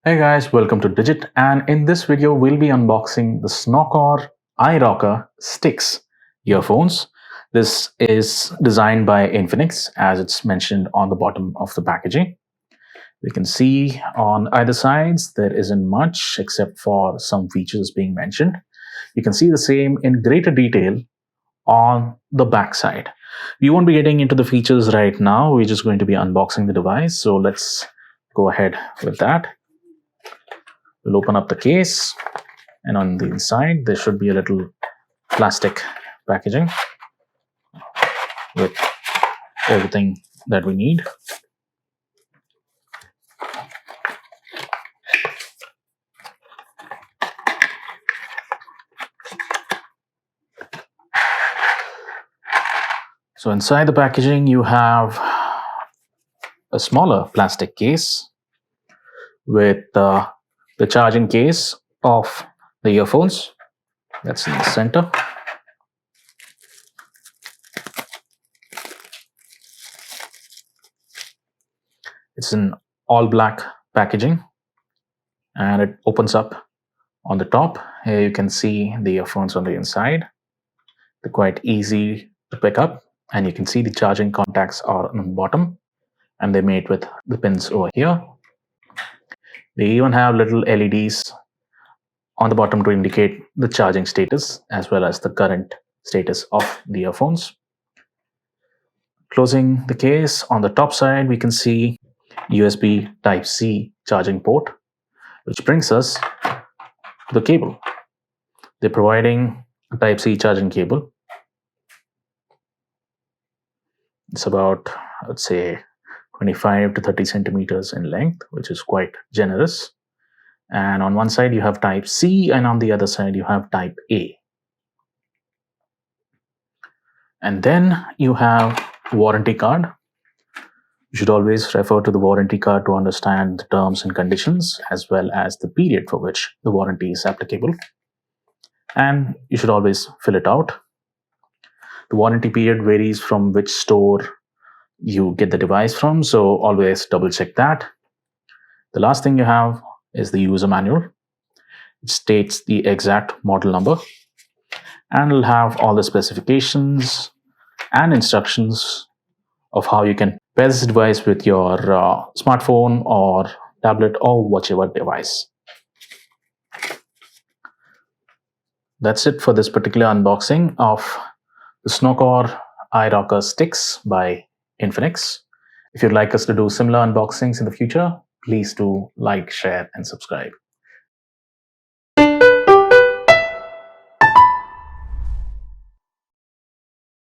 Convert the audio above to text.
Hey guys, welcome to Digit, and in this video we'll be unboxing the Snokor iRocker Stix earphones. This is designed by Infinix, as it's mentioned on the bottom of the packaging. We can see on either sides there isn't much except for some features being mentioned. You can see the same in greater detail on the back side. We won't be getting into the features right now, we're just going to be unboxing the device, so let's go ahead with that. We'll open up the case, and on the inside there should be a little plastic packaging with everything that we need. So inside the packaging you have a smaller plastic case with the charging case of the earphones. That's in the center. It's in all black packaging and it opens up on the top. Here you can see the earphones on the inside. They're quite easy to pick up, and you can see the charging contacts are on the bottom and they're made with the pins over here. They even have little LEDs on the bottom to indicate the charging status as well as the current status of the earphones. Closing the case, on the top side we can see USB Type-C charging port, which brings us to the cable. They're providing a Type-C charging cable. It's about, let's say, 25 to 30 centimeters in length, which is quite generous. And on one side you have Type-C, and on the other side you have Type-A. And then you have warranty card. You should always refer to the warranty card to understand the terms and conditions as well as the period for which the warranty is applicable. And you should always fill it out. The warranty period varies from which store you get the device from, so always double check that. The last thing you have is the user manual. It states the exact model number and will have all the specifications and instructions of how you can pair this device with your smartphone or tablet or whichever device. That's it for this particular unboxing of the Snokor iRocker Stix by Infinix. If you'd like us to do similar unboxings in the future, please do like, share, and subscribe.